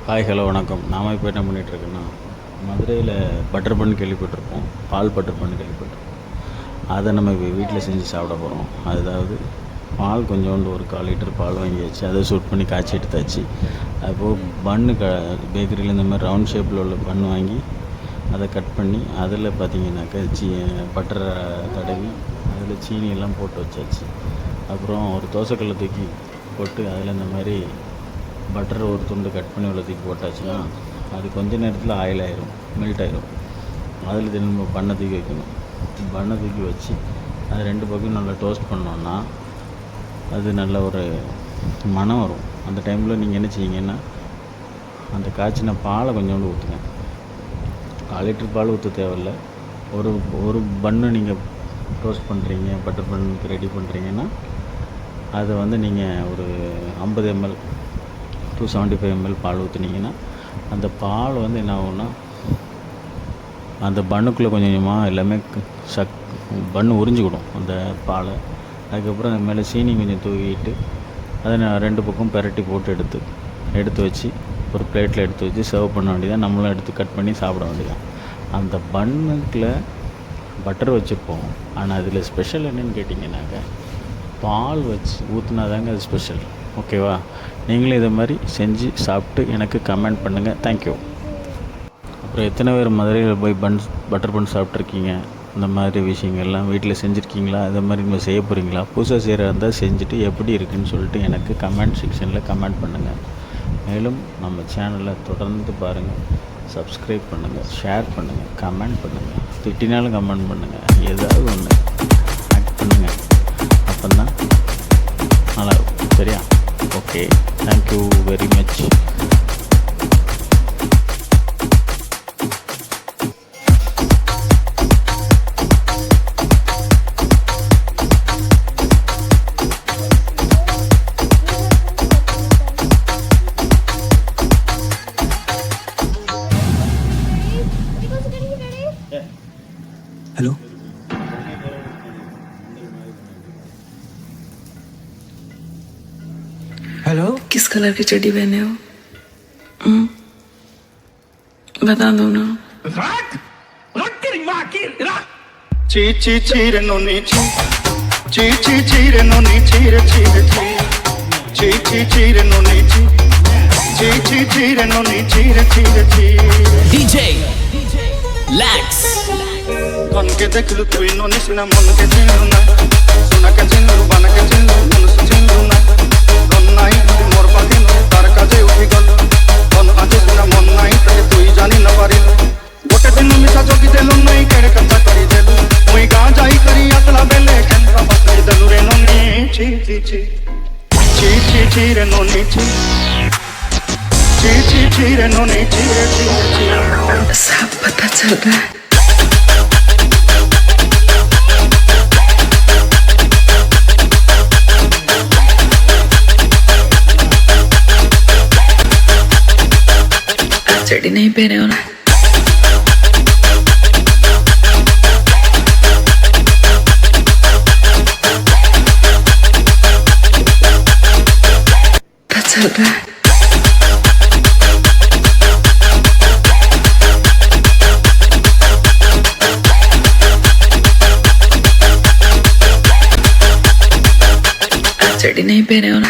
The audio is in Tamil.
ஹாய் ஹலோ வணக்கம். நாம் இப்போ என்ன பண்ணிகிட்ருக்கோன்னா, மதுரையில் பட்டர் பன் கேள்விப்பட்டிருப்போம், பால் பட்டர் பன் கேள்விப்பட்டிருப்போம். அதை நம்ம வீட்டில் செஞ்சு சாப்பிட போகிறோம். அதாவது பால் கொஞ்சோண்டு ஒரு 1/4 லிட்டர் பால் வாங்கி வச்சு அதை சூட் பண்ணி காய்ச்சி எடுத்தாச்சு. அதுபோக பன்னு பேக்கரியில் இந்த மாதிரி ரவுண்ட் ஷேப்பில் உள்ள பன் வாங்கி அதை கட் பண்ணி அதில் பார்த்திங்கனாக்கா பட்டரை தடவி அதில் சீனியெல்லாம் போட்டு வச்சாச்சு. அப்புறம் ஒரு தோசைக்கல்லை தூக்கி போட்டு அதில் இந்த மாதிரி பட்டர் ஒரு துண்டு கட் பண்ணி உள்ள தூக்கி போட்டாச்சுன்னா அது கொஞ்ச நேரத்தில் ஆயில் ஆயிரும், மெல்ட் ஆயிரும். அதில் திரும்ப பண்ணை தூக்கி வைக்கணும். பண்ணை தூக்கி வச்சு அது 2 பக்கம் நல்லா டோஸ்ட் பண்ணோன்னா அது நல்ல ஒரு மணம் வரும். அந்த டைமில் நீங்கள் என்ன செய்யுங்கன்னா, அந்த காய்ச்சின பாலை கொஞ்சோண்டு ஊற்றுங்க. 1/4 லிட்டர் பால் ஊற்ற தேவையில்லை. ஒரு பன்னு நீங்கள் டோஸ்ட் பண்ணுறீங்க, பட்டர் பண்ணுக்கு ரெடி பண்ணுறீங்கன்னா அதை வந்து நீங்கள் ஒரு 50 ml to 75 ml பால் ஊற்றுனீங்கன்னா அந்த பால் வந்து என்ன ஆகும்னா, அந்த பண்ணுக்குள்ளே கொஞ்சம் கொஞ்சமாக எல்லாமே பண்ணு உறிஞ்சிக்கிடும் அந்த பாலை. அதுக்கப்புறம் அது மேலே சீனி கொஞ்சம் தூவிட்டு அதை நான் 2 பக்கம் பெரட்டி போட்டு எடுத்து வச்சு ஒரு பிளேட்டில் எடுத்து வச்சு சர்வ் பண்ண வேண்டியதான். நம்மளும் எடுத்து கட் பண்ணி சாப்பிட வேண்டியதான். அந்த பண்ணுக்குள்ள பட்டர் வச்சுருப்போம். ஆனால் அதில் ஸ்பெஷல் என்னென்னு கேட்டிங்கன்னாக்கா, பால் வச்சு ஊற்றுனாதாங்க அது ஸ்பெஷல். ஓகேவா? நீங்களும் இதை மாதிரி செஞ்சு சாப்பிட்டு எனக்கு கமெண்ட் பண்ணுங்கள். தேங்க்யூ. அப்புறம் எத்தனை பேர் மதுரையில் போய் பட்டர் பன் சாப்பிட்ருக்கீங்க? இந்த மாதிரி விஷயங்கள்லாம் வீட்டில் செஞ்சுருக்கீங்களா? இதை மாதிரி நீங்கள் செய்ய போகிறீங்களா? புதுசாக செய்கிறதா இருந்தால் செஞ்சுட்டு எப்படி இருக்குதுன்னு சொல்லிட்டு எனக்கு கமெண்ட் செக்ஷனில் கமெண்ட் பண்ணுங்கள். மேலும் நம்ம சேனலை தொடர்ந்து பாருங்கள், சப்ஸ்கிரைப் பண்ணுங்கள், ஷேர் பண்ணுங்கள், கமெண்ட் பண்ணுங்கள். திட்டினாலும் கமெண்ட் பண்ணுங்கள், ஏதாவது ஒன்று ஆக்ட் பண்ணுங்கள். அப்போ தான் நல்லாயிருக்கும். சரியா? Okay, thank you very much. Hello, hello, किस कलर की चड्डी पहने हो? बता दो ना. ची चीर नोनी ची चीर नोनी चीर चीर नोनी ची चीर नोनी चीर DJ Lax कौन के देखलू तुई नोनी सुना मन के चिन्हू ना सुना के चिन्हू बना के चिन्हू मन से चिन्हू ना कौन नाई मोर पाके नो तार काजे उठी गल कौन आजे सुना मन नाई तके तुई जानी न पारिल गोटे दिन मिसा जोगी देलु नहीं केड़े कथा करी देलु मुई गा जाई करी अतला बेले केंद्रा बकरी देलु रे नोनी ची रे नोनी ची रे नोनी ची सब पता चल रहा है. चड्डी नहीं पहने हो ना? पता चल रहा है. चड्डी नहीं पहने हो ना?